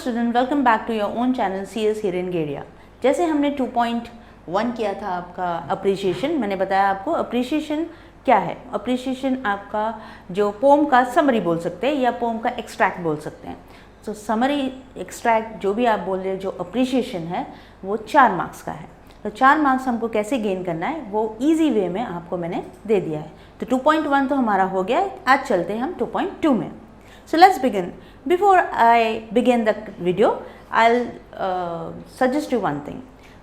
Student, welcome back to your own channel CS Hiren Gediya. जैसे हमने 2.1 किया था आपका अप्रिशिएशन, मैंने बताया आपको अप्रिशिएशन क्या है। अप्रिशिएशन आपका जो पोम का समरी बोल सकते हैं या पोम का एक्सट्रैक्ट बोल सकते हैं। तो समरी एक्सट्रैक्ट जो भी आप बोल रहे हैं, जो अप्रिशिएशन है वो 4 मार्क्स का है। तो 4 मार्क्स हमको कैसे गेन करना है वो ईजी वे में आपको मैंने दे दिया है। तो 2.1 तो हमारा हो गया है। आज चलते हैं हम 2.2 में। So let's begin. Before I begin the video, I'll suggest you one thing.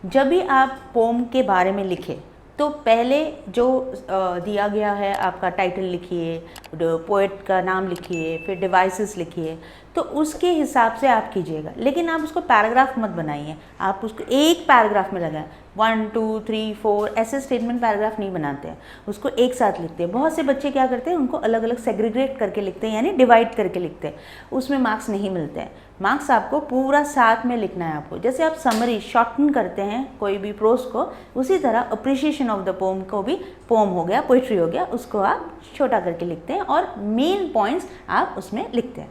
जब भी आप पोम के बारे में लिखें तो पहले जो दिया गया है आपका टाइटल लिखिए, पोएट का नाम लिखिए, फिर डिवाइसेस लिखिए, तो उसके हिसाब से आप कीजिएगा। लेकिन आप उसको पैराग्राफ मत बनाइए, आप उसको एक पैराग्राफ में लगाएं। 1 2 3 4 ऐसे स्टेटमेंट पैराग्राफ नहीं बनाते हैं, उसको एक साथ लिखते हैं। बहुत से बच्चे क्या करते हैं, उनको अलग अलग सेग्रीगेट करके लिखते हैं, यानी डिवाइड करके लिखते हैं। उसमें मार्क्स नहीं मिलते हैं। मार्क्स आपको पूरा साथ में लिखना है। आपको जैसे आप समरी शॉर्टन करते हैं कोई भी प्रोज को, उसी तरह अप्रिशिएशन ऑफ द पोम को भी, पोम हो गया, पोइट्री हो गया, उसको आप छोटा करके लिखते हैं और मेन पॉइंट्स आप उसमें लिखते हैं।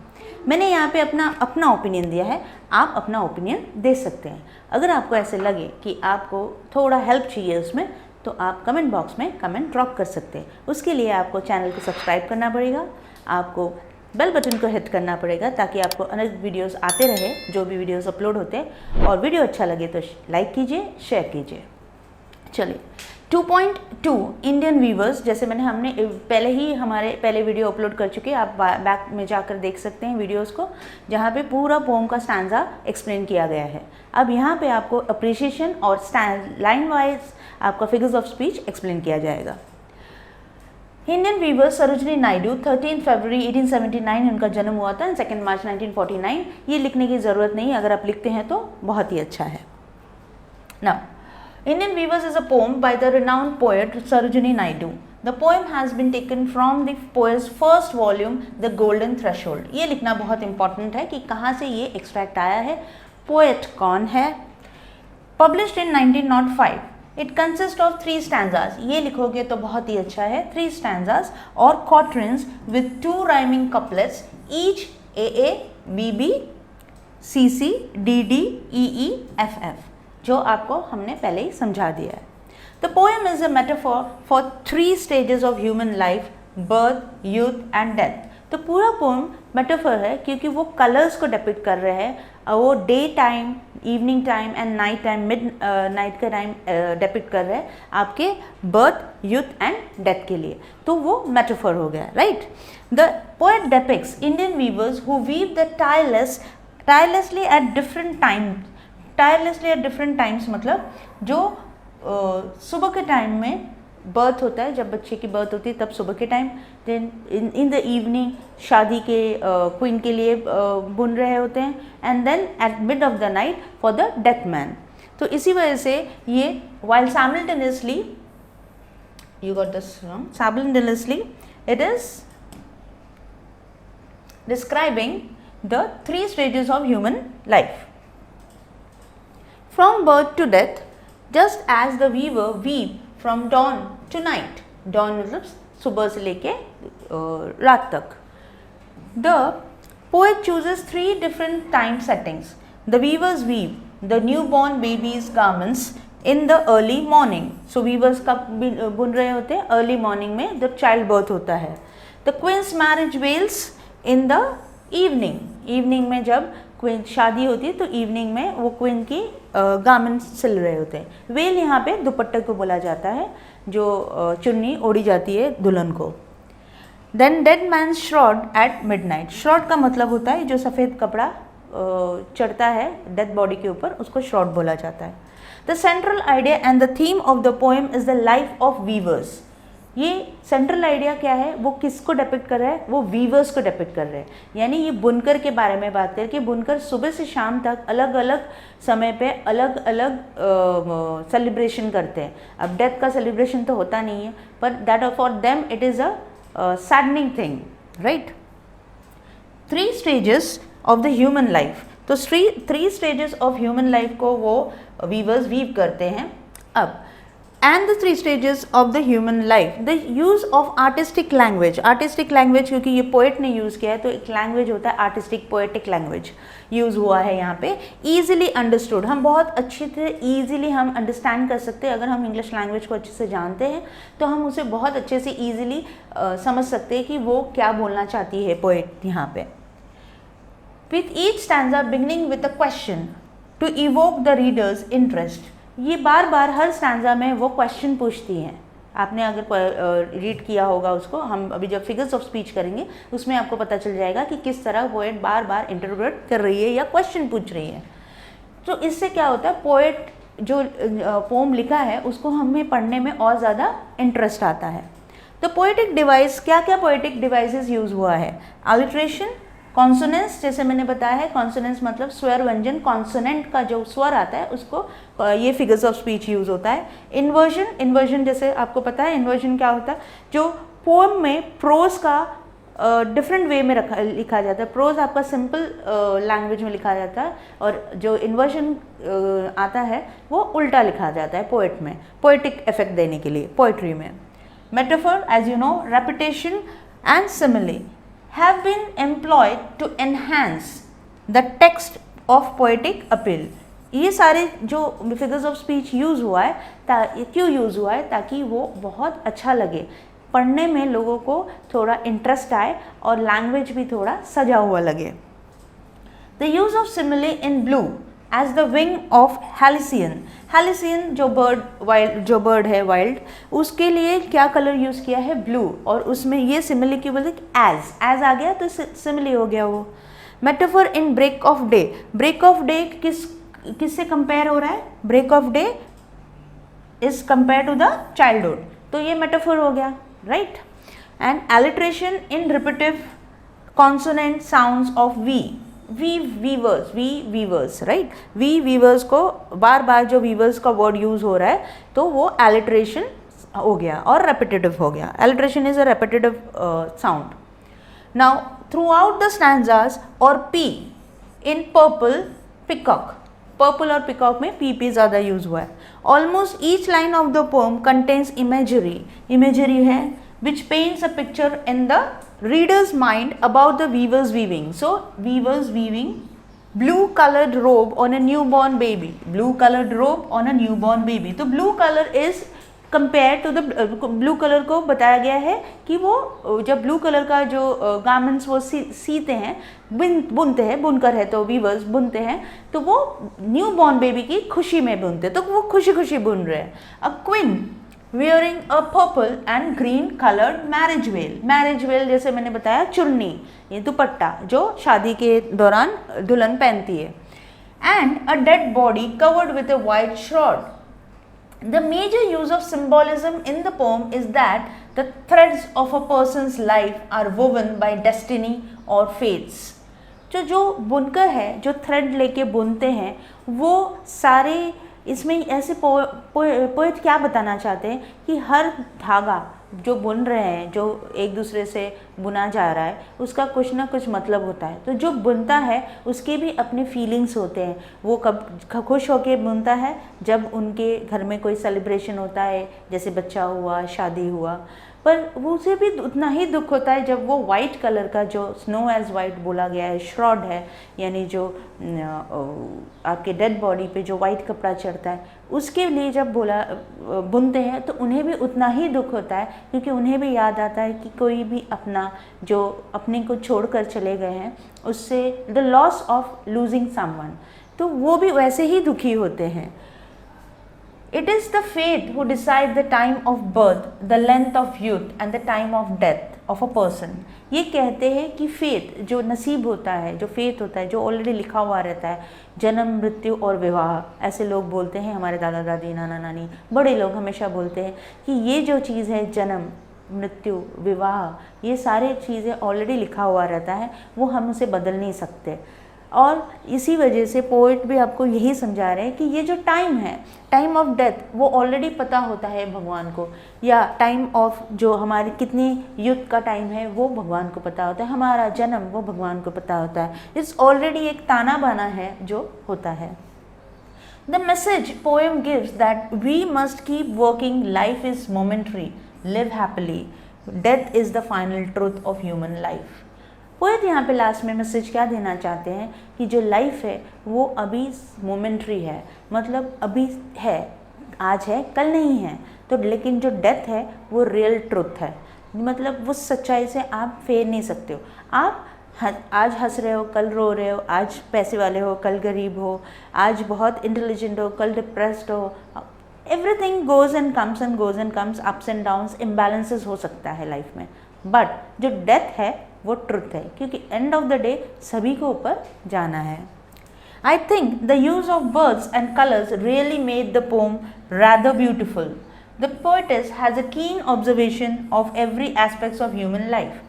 मैंने यहाँ पे अपना ओपिनियन दिया है, आप अपना ओपिनियन दे सकते हैं। अगर आपको ऐसे लगे कि आपको थोड़ा हेल्प चाहिए उसमें, तो आप कमेंट बॉक्स में कमेंट ड्रॉप कर सकते हैं। उसके लिए आपको चैनल को सब्सक्राइब करना पड़ेगा, आपको बेल बटन को हिट करना पड़ेगा ताकि आपको अनेक वीडियोस आते रहे, जो भी वीडियोस अपलोड होते हैं। और वीडियो अच्छा लगे तो लाइक कीजिए, शेयर कीजिए। चलिए 2.2 इंडियन वीवर्स, जैसे हमने पहले ही हमारे पहले वीडियो अपलोड कर चुके हैं, आप बैक में जाकर देख सकते हैं वीडियोस को, जहाँ पे पूरा पोम का स्टैंजा एक्सप्लेन किया गया है। अब यहाँ पे आपको अप्रिशिएशन और लाइन वाइज आपका फिगर्स ऑफ स्पीच एक्सप्लेन किया जाएगा। इंडियन वीवर सरोजिनी नायडू 13 फरवरी 1879 उनका जन्म हुआ था, 2 मार्च 1949। ये लिखने की ज़रूरत नहीं, अगर आप लिखते हैं तो बहुत ही अच्छा है। Now Indian Weavers is a poem by the renowned poet Sarojini Naidu. The poem has been taken from the poet's first volume, The Golden Threshold. ये लिखना बहुत important है कि कहाँ से ये extract आया है, poet कौन है। Published in 1905. It consists of 3 stanzas. ये लिखोगे तो बहुत ही अच्छा है। 3 stanzas और quatrains with 2 rhyming couplets, each AA, BB, CC, DD, EE, FF, जो आपको हमने पहले ही समझा दिया है। The poem is a metaphor for 3 stages of human life, birth, youth and death. तो पूरा पोएम मेटाफॉर है क्योंकि वो कलर्स को डिपिक्ट कर रहे हैं, वो day time, evening time and night time, mid night का टाइम डिपिक्ट कर रहे हैं आपके बर्थ, यूथ एंड डेथ के लिए। तो वो मेटाफॉर हो गया, right. The poet depicts Indian weavers who weave the tirelessly at different times. Tirelessly at different times मतलब जो सुबह के टाइम में बर्थ होता है, जब बच्चे की बर्थ होती है तब सुबह के time, then in the evening शादी के क्वीन के लिए बुन रहे होते हैं, and then at mid of the night for the death man. तो इसी वजह से ये while simultaneously, you got this wrong, simultaneously it is describing the 3 stages of human life. From birth to death, just as the weaver weave from dawn to night. Dawn मतलब सुबह से लेके रात तक। The poet chooses 3 different time settings. The weavers weave the newborn baby's garments in the early morning. So weavers कब बुन रहे होते हैं? Early morning में जब child birth होता है। The queen's marriage veils in the evening. Evening में जब क्वीन शादी होती है तो इवनिंग में वो क्वीन की गारमेंट्स सिल रहे होते हैं। वेल यहाँ पे दुपट्टे को बोला जाता है, जो चुन्नी ओढ़ी जाती है दुल्हन को। Then dead man shroud at midnight. Shroud का मतलब होता है जो सफ़ेद कपड़ा चढ़ता है डेड बॉडी के ऊपर, उसको श्रॉड बोला जाता है। The central idea and the theme of the poem is the life of viewers. ये सेंट्रल आइडिया क्या है, वो किसको डिपिक्ट कर रहा है, वो वीवर्स को डिपिक्ट कर रहे हैं। यानी ये बुनकर के बारे में बात करके, बुनकर सुबह से शाम तक अलग अलग समय पे अलग अलग सेलिब्रेशन करते हैं। अब डेथ का सेलिब्रेशन तो होता नहीं है, पर that for them it is a saddening thing, right. 3 stages of the human life. तो 3 स्टेजेस ऑफ ह्यूमन लाइफ को वो वीवर्स वीव करते हैं। अब and the three stages of the human life. The use of artistic language, artistic language क्योंकि ये poet ने use किया है तो एक लैंग्वेज होता है आर्टिस्टिक पोएटिक लैंग्वेज यूज़ हुआ है यहाँ पे. ईजिली अंडरस्टूड, हम बहुत अच्छी तरह ईजिली हम अंडरस्टैंड कर सकते हैं. अगर हम इंग्लिश लैंग्वेज को अच्छे से जानते हैं तो हम उसे बहुत अच्छे से ईजिली समझ सकते हैं कि वो क्या बोलना चाहती है पोएट यहाँ पे. With each stanza beginning with a question to evoke the reader's interest. ये बार बार हर स्टैंजा में वो क्वेश्चन पूछती हैं. आपने अगर रीड किया होगा उसको, हम अभी जब फिगर्स ऑफ स्पीच करेंगे उसमें आपको पता चल जाएगा कि किस तरह पोएट बार बार इंटरप्रेट कर रही है या क्वेश्चन पूछ रही है. तो इससे क्या होता है, पोएट जो पोम लिखा है उसको हमें पढ़ने में और ज़्यादा इंटरेस्ट आता है. तो पोएटिक डिवाइस, क्या क्या पोएटिक डिवाइसेस यूज़ हुआ है? अलिट्रेशन, कॉन्सोनेंस, जैसे मैंने बताया है कॉन्सोनेंस मतलब स्वर व्यंजन, कॉन्सोनेंट का जो स्वर आता है उसको ये फिगर्स ऑफ स्पीच यूज़ होता है. इन्वर्जन, इन्वर्जन जैसे आपको पता है इन्वर्जन क्या होता है, जो पोएम में प्रोज का डिफरेंट वे में लिखा जाता है. प्रोज आपका सिंपल लैंग्वेज में लिखा जाता है और जो इन्वर्जन आता है वो उल्टा लिखा जाता है पोएट में, पोएटिक इफेक्ट देने के लिए पोएट्री में. Metaphor, as you know, repetition and simile have been employed to enhance the text of poetic appeal. ये सारे जो figures of speech यूज़ हुआ है क्यों यूज़ हुआ है? ताकि वो बहुत अच्छा लगे, पढ़ने में लोगों को थोड़ा इंटरेस्ट आए और लैंग्वेज भी थोड़ा सजा हुआ लगे. The use of simile in blue as the wing of Halcyon. Halcyon जो बर्ड है वाइल्ड, उसके लिए क्या कलर यूज़ किया है? ब्लू. और उसमें ये सिमिली की बोलते एज आ गया तो सिमिली हो गया वो. Metaphor in break of day. Break of day किससे कंपेयर हो रहा है? Break of day is compare to the childhood, तो ये मेटाफर हो गया, right. And alliteration in repetitive consonant sounds of weavers, right. Weavers को बार बार जो वीवर्स का वर्ड यूज़ हो रहा है तो वो एलिट्रेशन हो गया और रेपिटेटिव हो गया. Alliteration is a repetitive sound. Now throughout the stanzas और P in purple peacock, purple और पिकॉक में पी ज़्यादा यूज़ हुआ है. Almost each line of the poem contains imagery है which paints a picture in the reader's mind about the weaver's weaving. So weaver's weaving, blue colored robe on a newborn baby, blue colored robe on a newborn baby. तो blue color is compared to the blue color को बताया गया है कि वो जब blue color का जो garments वो सीते हैं, बुनते हैं, बुनकर है तो weavers बुनते हैं, तो वो newborn baby की खुशी में बुनते हैं, तो वो खुशी खुशी बुन रहे हैं. A queen wearing a purple and green colored marriage veil जैसे मैंने बताया चुन्नी, ये दुपट्टा जो शादी के दौरान दुल्हन पहनती है. and a dead body covered with a white shroud. The major use of symbolism in the poem is that the threads of a person's life are woven by destiny or fates. जो बुनकर है, जो thread लेके बुनते हैं, वो सारे इसमें ऐसे पोएट क्या बताना चाहते हैं कि हर धागा जो बुन रहे हैं, जो एक दूसरे से बुना जा रहा है, उसका कुछ ना कुछ मतलब होता है. तो जो बुनता है उसके भी अपने फीलिंग्स होते हैं. वो कब खुश होके बुनता है जब उनके घर में कोई सेलिब्रेशन होता है, जैसे बच्चा हुआ, शादी हुआ, पर वो उसे भी उतना ही दुख होता है जब वो वाइट कलर का, जो स्नो एज वाइट बोला गया है, श्रॉड है, यानी जो आपके डेड बॉडी पे जो वाइट कपड़ा चढ़ता है, उसके लिए जब बुनते हैं तो उन्हें भी उतना ही दुख होता है, क्योंकि उन्हें भी याद आता है कि कोई भी अपना जो अपने को छोड़कर चले गए हैं, उससे the loss of losing someone, तो वो भी वैसे ही दुखी होते हैं. It is the fate who decide the time of birth, the length of youth and the time of death of a person. ये कहते हैं कि फेट जो नसीब होता है, जो फेट होता है, जो ऑलरेडी लिखा हुआ रहता है, जन्म, मृत्यु और विवाह, ऐसे लोग बोलते हैं, हमारे दादा दादी, नाना नानी, बड़े लोग हमेशा बोलते हैं कि ये जो चीज़ है, जन्म, मृत्यु, विवाह, ये सारे चीज़ें ऑलरेडी लिखा हुआ रहता है, वो हम उसे बदल नहीं सकते. और इसी वजह से पोएट भी आपको यही समझा रहे हैं कि ये जो टाइम है, टाइम ऑफ डेथ, वो ऑलरेडी पता होता है भगवान को, या टाइम ऑफ जो हमारी कितनी युद्ध का टाइम है वो भगवान को पता होता है, हमारा जन्म वो भगवान को पता होता है. इट्स ऑलरेडी एक ताना बाना है जो होता है. The message poem gives that we must keep working, life is momentary, live happily, death is the final truth of human life. Poet यहाँ पे लास्ट में मैसेज क्या देना चाहते हैं कि जो लाइफ है वो अभी मोमेंट्री है, मतलब अभी है, आज है कल नहीं है, तो लेकिन जो डेथ है वो रियल ट्रुथ है, मतलब वो सच्चाई से आप फेर नहीं सकते हो। आप आज हंस रहे हो कल रो रहे हो, आज पैसे वाले हो कल गरीब हो, आज बहुत इंटेलिजेंट हो कल डिप्रेस्ड हो, everything goes and comes and goes and comes, ups and downs, imbalances हो सकता है लाइफ में, बट जो डेथ है वो ट्रुथ है, क्योंकि एंड ऑफ द डे सभी को ऊपर जाना है। I think the use of words and colors really made the poem rather beautiful. The poetess has a keen observation of every aspects of human life.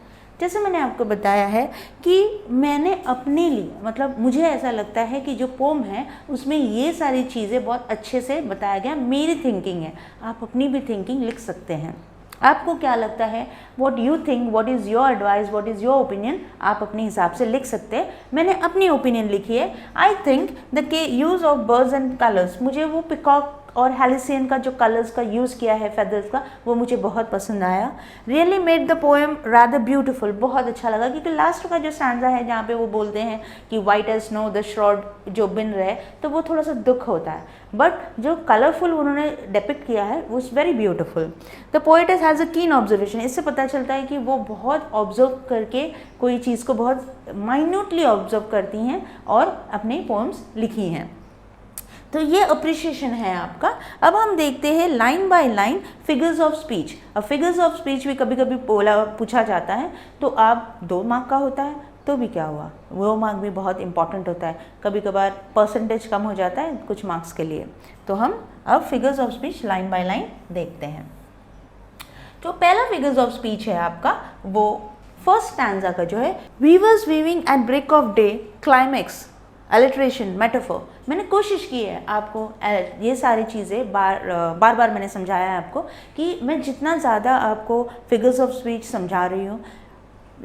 जैसे मैंने आपको बताया है कि मैंने अपने लिए, मतलब मुझे ऐसा लगता है कि जो पोम है उसमें ये सारी चीज़ें बहुत अच्छे से बताया गया, मेरी थिंकिंग है, आप अपनी भी थिंकिंग लिख सकते हैं। आपको क्या लगता है, what you think, what is your advice, what is your opinion, आप अपने हिसाब से लिख सकते हैं। मैंने अपनी ओपिनियन लिखी है। आई थिंक द के use of birds and colours, मुझे वो पिकॉक और हेलिसियन का जो कलर्स का यूज़ किया है, फेदर्स का, वो मुझे बहुत पसंद आया। Really made the poem rather beautiful, बहुत अच्छा लगा, क्योंकि लास्ट का जो स्टैंजा है जहाँ पे वो बोलते हैं कि वाइट एज स्नो द श्रॉड जो बिन रहे, तो वो थोड़ा सा दुख होता है, बट जो कलरफुल उन्होंने डिपिक्ट किया है वो is very beautiful. The poetess has a कीन ऑब्जर्वेशन, इससे पता चलता है कि वो बहुत ऑब्जर्व करके कोई चीज़ को बहुत माइन्यूटली ऑब्जर्व करती हैं और अपनी पोएम्स लिखी हैं। तो ये अप्रिशिएशन है आपका। अब हम देखते हैं line by line figures of speech. अब फिगर्स ऑफ स्पीच भी कभी कभी पूछा जाता है, तो आप 2 मार्क का होता है तो भी क्या हुआ, वो मार्क भी बहुत इंपॉर्टेंट होता है, कभी कभार परसेंटेज कम हो जाता है कुछ मार्क्स के लिए। तो हम अब figures of speech line by line देखते हैं। जो पहला फिगर्स ऑफ स्पीच है आपका, वो फर्स्ट स्टैंजा का जो है, weavers weaving at break of day, climax, alliteration, metaphor. मैंने कोशिश की है आपको ये सारी चीज़ें बार बार मैंने समझाया है आपको कि मैं जितना ज़्यादा आपको फिगर्स ऑफ स्पीच समझा रही हूँ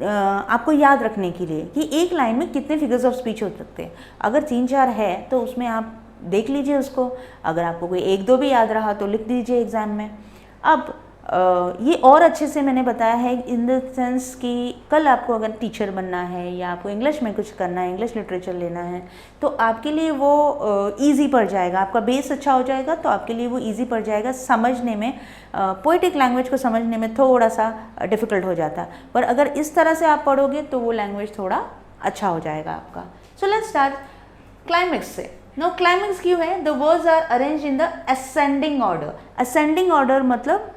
आपको याद रखने के लिए कि एक लाइन में कितने फिगर्स ऑफ स्पीच हो सकते हैं। अगर 3-4 है तो उसमें आप देख लीजिए उसको, अगर आपको कोई 1-2 भी याद रहा तो लिख दीजिए एग्ज़ाम में। अब ये और अच्छे से मैंने बताया है इन द सेंस कि कल आपको अगर टीचर बनना है या आपको इंग्लिश में कुछ करना है, इंग्लिश लिटरेचर लेना है, तो आपके लिए वो इजी पड़ जाएगा, आपका बेस अच्छा हो जाएगा, तो आपके लिए वो इजी पड़ जाएगा समझने में। पोएटिक लैंग्वेज को समझने में थोड़ा सा डिफ़िकल्ट हो जाता है, पर अगर इस तरह से आप पढ़ोगे तो वो लैंग्वेज थोड़ा अच्छा हो जाएगा आपका। सो लेट्स स्टार्ट क्लाइमेक्स से। नो क्लाइमेक्स क्यों है, the words are arrange in the ascending order. Ascending order मतलब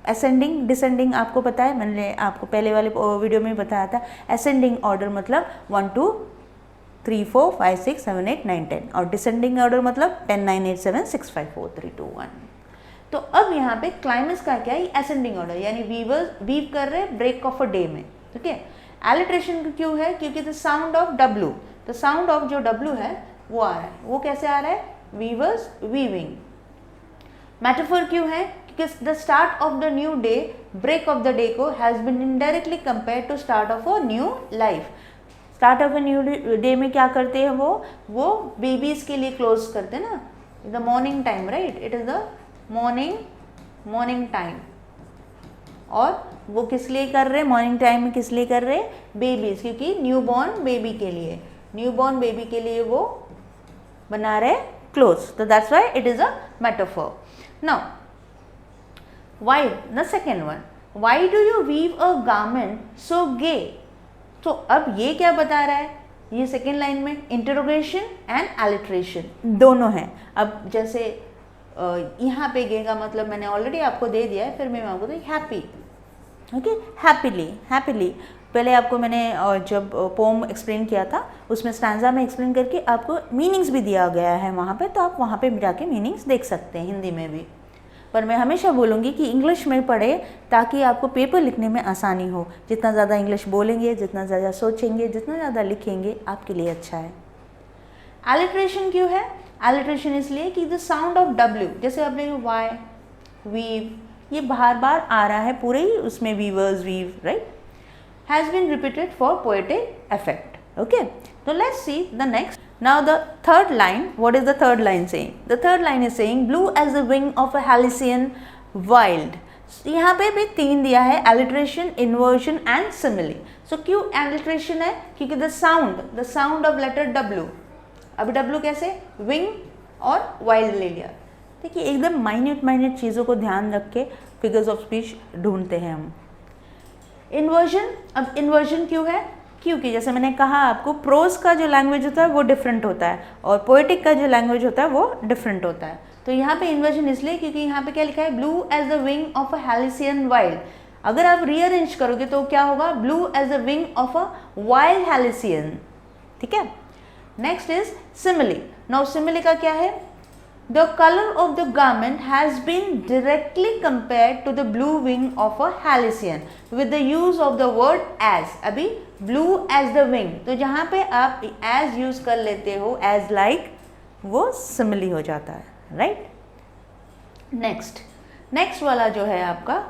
असेंडिंग डिसेंडिंग आपको पता है, मैंने आपको पहले वाले वीडियो में बताया था। असेंडिंग ऑर्डर मतलब 1 2 3 4 5 6 7 8 9 10, और डिसेंडिंग ऑर्डर मतलब 10 9 8 7 6 5 4 3 2 1। तो अब यहाँ पे क्लाइमेक्स का क्या है, असेंडिंग ऑर्डर, यानी वीव कर रहे हैं ब्रेक ऑफ अ डे में, ठीक है। एलिट्रेशन क्यों है, क्योंकि the sound of W, the sound of जो W है वो आ रहा है, वो कैसे आ रहा है, वीवर्स वीविंग। मेटाफोर क्यों है, because the start of the new day, break of the day को has been indirectly compared to start of a new life. Start of a new day में क्या करते हैं वो babies के लिए close करते हैं ना, the morning time, right? It is the morning time. और वो किस लिए कर रहे हैं, मॉर्निंग टाइम में किस लिए कर रहे हैं, बेबीज, क्योंकि न्यूबॉर्न बेबी के लिए वो बना रहे क्लोज, तो that's why it is a metaphor. Now why, the second one, why do you weave a garment so gay? तो अब ये क्या बता रहा है, ये सेकेंड लाइन में इंटरोगेशन एंड एलिट्रेशन दोनों हैं। अब जैसे यहाँ पे गे का मतलब मैंने ऑलरेडी आपको दे दिया है, फिर मैं आपको दूँ हैप्पी, ओके, हैप्पीली। पहले आपको मैंने जब पोम एक्सप्लेन किया था उसमें स्टैंजा में एक्सप्लेन करके आपको मीनिंग्स भी दिया गया है वहाँ पे, तो आप वहाँ पे जाके मीनिंग्स देख सकते हैं हिंदी में भी। पर मैं हमेशा बोलूँगी कि इंग्लिश में पढ़े ताकि आपको पेपर लिखने में आसानी हो। जितना ज़्यादा इंग्लिश बोलेंगे, जितना ज़्यादा सोचेंगे, जितना ज़्यादा लिखेंगे, आपके लिए अच्छा है। एलिट्रेशन क्यों है, एलिट्रेशन इसलिए कि द साउंड ऑफ W, जैसे आपने वाई, वीव, ये बार बार आ रहा है पूरे ही उसमें, weavers weave, right, has been repeated for poetic effect, okay. तो let's see the next, Now the third line, what is the third line saying? The third line is saying blue as the wing of a Halcyon wild. यहाँ पे भी 3 दिया है, alliteration, inversion and simile. So क्यों alliteration है? क्योंकि the sound of letter W. अब W कैसे? wing और wild ले लिया. देखिए एकदम माइन्यूट चीज़ों को ध्यान रख के फिगर्स ऑफ स्पीच ढूंढते हैं हम. इन्वर्जन, अब इन्वर्जन क्यों है? क्योंकि जैसे मैंने कहा आपको, प्रोज का जो लैंग्वेज होता है वो डिफरेंट होता है और पोएटिक का जो लैंग्वेज होता है वो डिफरेंट होता है. तो यहाँ पे इन्वर्जन इसलिए क्योंकि यहाँ पे क्या लिखा है? Blue as the wing of a halcyon wild. अगर आप रीअरेंज करोगे तो क्या होगा? Blue as the wing of a wild halcyon. ठीक है. Next is simile. Now simile का क्या है? The color of the garment has been directly compared to the blue wing of a Halcyon with the use of the word as. अभी blue as the wing, तो जहाँ पे आप as use कर लेते हो as like, वो simile हो जाता है, right? next वाला जो है आपका,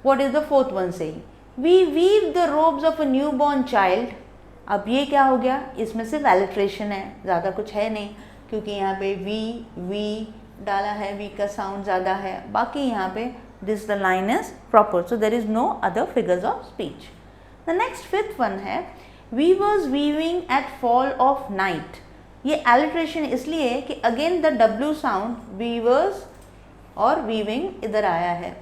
what is the fourth one saying? We weave the robes of a newborn child. अब ये क्या हो गया? इसमें सिर्फ alliteration है, ज़्यादा कुछ है नहीं, क्योंकि यहाँ पे वी डाला है, वी का साउंड ज़्यादा है. बाकी यहाँ पे this the line is proper, so there is no other figures of speech. The next fifth one है weavers weaving at fall of night. ये एलिट्रेशन इसलिए है कि again the W sound weavers और वीविंग इधर आया है.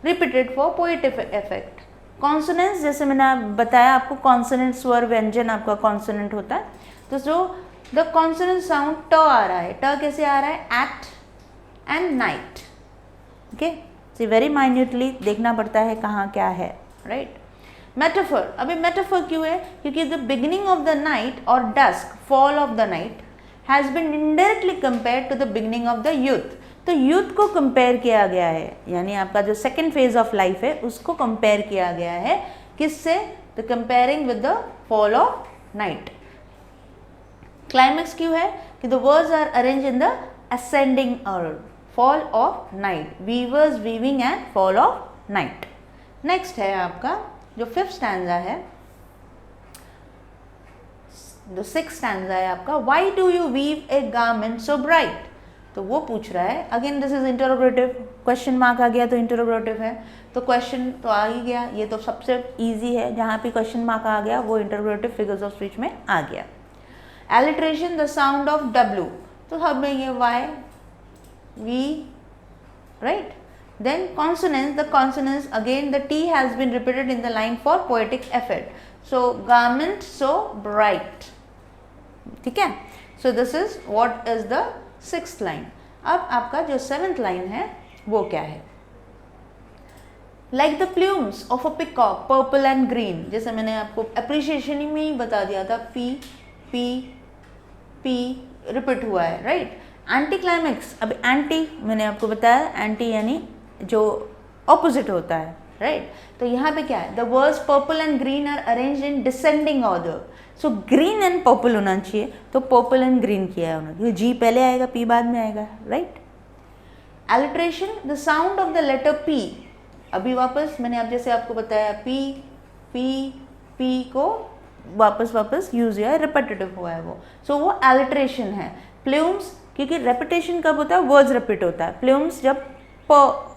Repeated for poetic effect. Consonants, जैसे मैंने बताया आपको, कॉन्सोनेंट स्वर व्यंजन आपका कॉन्सोनेंट होता है. तो जो द कॉन्सोनेंट साउंड ट आ रहा है, ट कैसे आ रहा है? At and night. Okay, see very minutely देखना पड़ता है कहाँ क्या है, राइट. मेटाफर. अभी मेटाफर क्यों है? क्योंकि the beginning of the night और dusk, fall of the night has been indirectly compare to the beginning of the youth. तो यूथ को कंपेयर किया गया है, यानी आपका जो सेकेंड फेज ऑफ लाइफ है उसको कंपेयर किया गया है. किससे? The comparing with the fall of night. Climax क्यों है? कि the words are arrange in the ascending order. Fall of night, weavers weaving and fall of night. Next है आपका जो फिफ्थ स्टैंजा है, जो सिक्स्थ स्टैंजा है आपका, why do you weave a garment so bright. तो वो पूछ रहा है, again this is interrogative, question mark आ गया तो इंटरोगेटिव है, तो क्वेश्चन तो आ ही गया. ये तो सबसे इजी है, जहाँ पे क्वेश्चन मार्क आ गया वो इंटरोगेटिव फिगर्स ऑफ स्पीच में आ गया. Alliteration, the sound of W, तो हमें ये why we, right. Then consonants, the consonants again the T has been repeated in the line for poetic effect. So garment so bright. ठीक है. So this is what is the sixth line. अब आपका जो seventh line है वो क्या है? Like the plumes of a peacock, purple and green. जैसे मैंने आपको appreciation में ही बता दिया था, P P P रिपीट हुआ है, राइट. एंटी क्लाइमेक्स, अब एंटी मैंने आपको बताया, एंटी यानी जो ऑपोजिट होता है, राइट. तो यहाँ पे क्या है? The words purple and green are arranged in descending order. So green and purple होना चाहिए, तो पर्पल एंड ग्रीन किया है उन्होंने, क्योंकि जी पहले आएगा, पी बाद में आएगा, right. Alliteration, the sound of the letter P. अभी वापस मैंने आप जैसे आपको बताया, पी पी पी को वापस यूज हुआ है, रिपीटेटिव हुआ है वो, सो वो एलिट्रेशन है. प्लूम्स, क्योंकि रेपिटेशन कब होता है? वर्ड्स रिपीट होता है. प्लूम्स जब प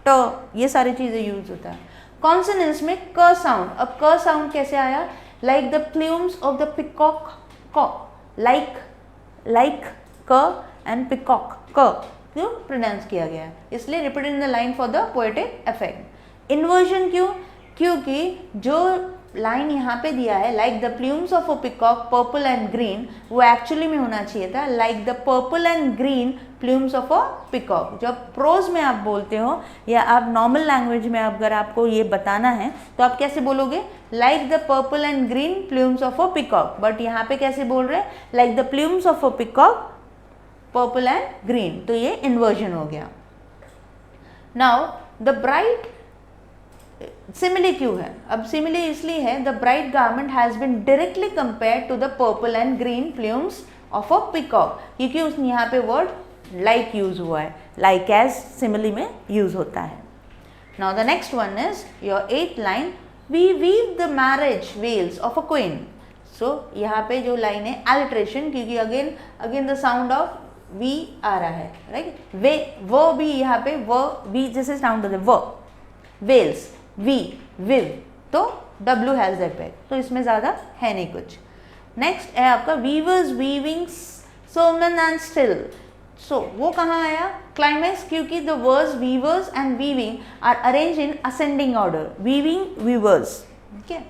ट ये सारी चीज़ें यूज होता है. कॉन्सोनेंट्स में क साउंड. अब क साउंड कैसे आया? Like the plumes of the peacock, क, लाइक क एंड पिकॉक, क क्यों प्रोनाउंस किया गया है, इसलिए repeated in the line for the poetic effect. Inversion क्यों? क्योंकि जो लाइन यहाँ पे दिया है like the plumes of a peacock purple and green, वो एक्चुअली में होना चाहिए था like the purple and green plumes of a peacock. जब प्रोज में आप बोलते हो या आप नॉर्मल लैंग्वेज में अगर आपको ये बताना है तो आप कैसे बोलोगे? Like the purple and green plumes of a peacock. But यहाँ पे कैसे बोल रहे हैं? Like the plumes of a peacock purple and green. तो ये इन्वर्जन हो गया. नाउ द ब्राइट, सिमिली क्यों है? अब सिमिली इसलिए है, the bright garment has been directly compared to the purple and green plumes of a peacock, क्योंकि उसने यहाँ पे वर्ड लाइक यूज हुआ है. लाइक एज सिमिली में यूज होता है. Now the next one is your eighth line, we weave the marriage veils of a queen. So यहाँ पे जो लाइन है अलिट्रेशन, क्योंकि again the sound of we आ रहा है, राइट। वे वो भी यहाँ पे वो वी जैसे साउंड होता है, वो वेल्स वी विव, तो W हैज दैट बैक, तो इसमें ज़्यादा है नहीं कुछ। नेक्स्ट है आपका weavers weaving solemn and still. So वो कहाँ आया क्लाइमैक्स, क्योंकि the words weavers and weaving are arrange in ascending order, weaving weavers, ठीक है।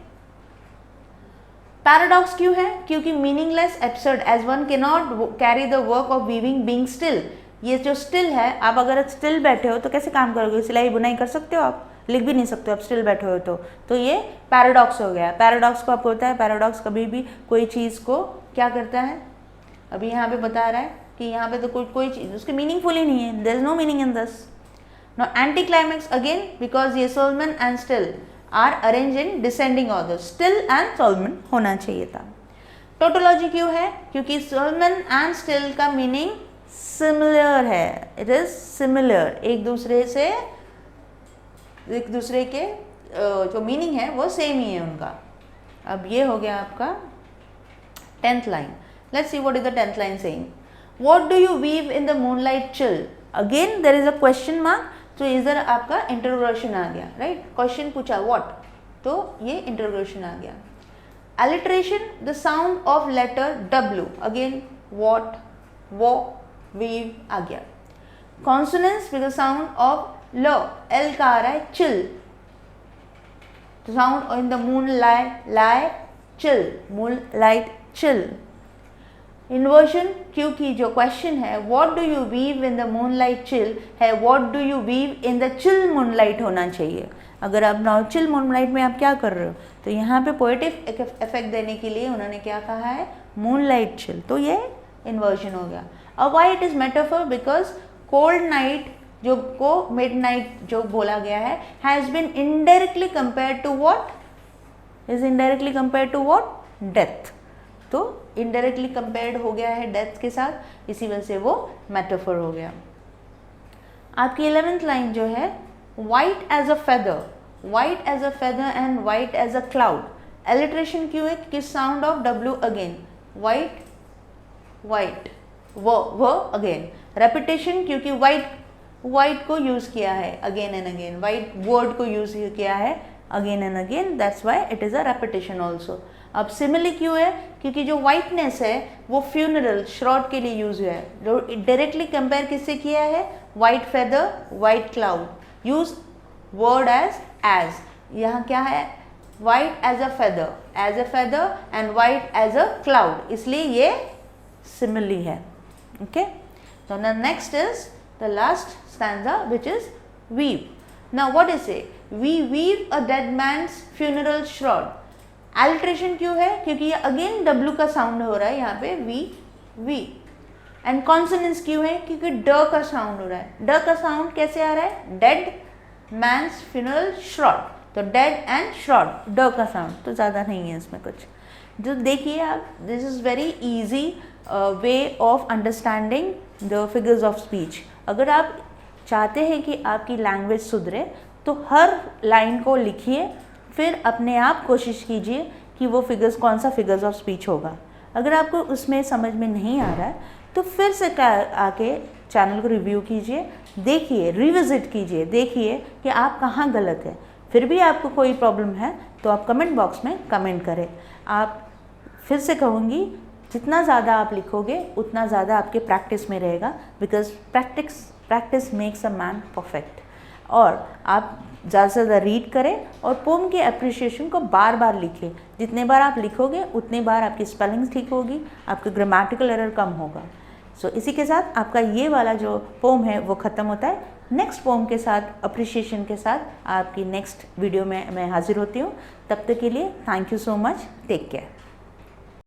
पैराडॉक्स क्यों है, क्योंकि meaningless absurd as one can not carry the work of weaving being still. ये जो स्टिल है, आप अगर स्टिल बैठे हो तो कैसे काम करोगे, सिलाई बुनाई कर सकते हो आप, लिख भी नहीं सकते हो आप स्टिल बैठे हो तो ये पैराडॉक्स हो गया। पैराडॉक्स को आपको होता है, पैराडॉक्स कभी भी कोई चीज़ को क्या करता है, अभी यहाँ पे बता रहा है कि यहाँ पे तो कोई चीज़ उसकी मीनिंगफुल ही नहीं है, there is no meaning in this. No anti climax again because ये solemn and still are arrange in descending order, still and solemn होना चाहिए था। टोटोलॉजी क्यों है, क्योंकि सोलमन एंड स्टिल का मीनिंग सिमिलर है, इट इज सिमिलर, एक दूसरे के जो मीनिंग है वो सेम ही है उनका। अब ये हो गया आपका 10th line. Let's see what is the 10th line saying, what do you weave in the moonlight chill. Again there is a question mark, तो इधर आपका इंटरोगेशन आ गया, राइट। क्वेश्चन पूछा व्हाट, तो ये इंटरोगेशन आ गया। Alliteration the sound of letter W, again what वो वीव आ गया। Consonants with the sound of ल, एल का आ रहा है चिल, तो sound in the moonlight lie chill, moonlight chill. Inversion, क्योंकि जो क्वेश्चन है what do you weave in the moonlight chill है, what do you weave in the chill moonlight होना चाहिए। अगर आप नाउ चिल मूनलाइट में आप क्या कर रहे हो, तो यहाँ पे पोएटिक इफेक्ट देने के लिए उन्होंने क्या कहा है, मूनलाइट चिल, तो ये इन्वर्जन हो गया। अब why it is metaphor, because cold night जो को मिडनाइट जो बोला गया है has been indirectly compare to what, is indirectly compare to what, death, तो इनडायरेक्टली कंपेयर्ड हो गया है डेथ के साथ, इसी वजह से वो मेटाफर हो गया। आपकी 11th लाइन जो है, white as a feather, white as a feather and white as a cloud. Alliteration क्यों है, किस sound of W again, white white वो अगेन। रेपिटेशन, क्योंकि वाइट को यूज किया है again and again, white word को यूज किया है again and again, that's why it is a repetition also. अब सिमिली क्यों है, क्योंकि जो वाइटनेस है वो फ्यूनरल श्रॉड के लिए यूज हुआ है, जो डायरेक्टली कंपेयर किससे किया है, white feather white cloud, use word as यहाँ क्या है, white as a feather and white as a cloud, इसलिए ये सिमिली है, okay. So now next is the last stanza, which is weave. Now what is it? We weave a dead man's funeral shroud. Alliteration क्यों है, क्योंकि ये again W का sound हो रहा है यहाँ पे, we and consonants क्यों है, क्योंकि ड का साउंड हो रहा है। ड का साउंड कैसे आ रहा है, dead man's funeral shroud, तो dead and shroud, ड का साउंड, तो ज़्यादा नहीं है इसमें कुछ। जो देखिए आप, this is very easy way of understanding the figures of speech. अगर आप चाहते हैं कि आपकी लैंग्वेज सुधरे तो हर लाइन को लिखिए, फिर अपने आप कोशिश कीजिए कि वो फिगर्स कौन सा फिगर्स ऑफ स्पीच होगा। अगर आपको उसमें समझ में नहीं आ रहा है तो फिर से आके चैनल को रिव्यू कीजिए, देखिए, रिविजिट कीजिए, देखिए कि आप कहाँ गलत है। फिर भी आपको कोई प्रॉब्लम है तो आप कमेंट बॉक्स में कमेंट करें। आप फिर से कहूँगी, जितना ज़्यादा आप लिखोगे उतना ज़्यादा आपके प्रैक्टिस में रहेगा, because practice makes a man perfect. और आप ज़्यादा से ज़्यादा रीड करें और पोम के अप्रिशिएशन को बार बार लिखें। जितने बार आप लिखोगे उतने बार आपकी स्पेलिंग्स ठीक होगी, आपका ग्रामेटिकल एरर कम होगा। सो इसी के साथ आपका ये वाला जो पोम है वो ख़त्म होता है। नेक्स्ट पोम के साथ, अप्रिशिएशन के साथ आपकी नेक्स्ट वीडियो में मैं हाजिर होती हूँ। तब तक के लिए thank you so much, take care.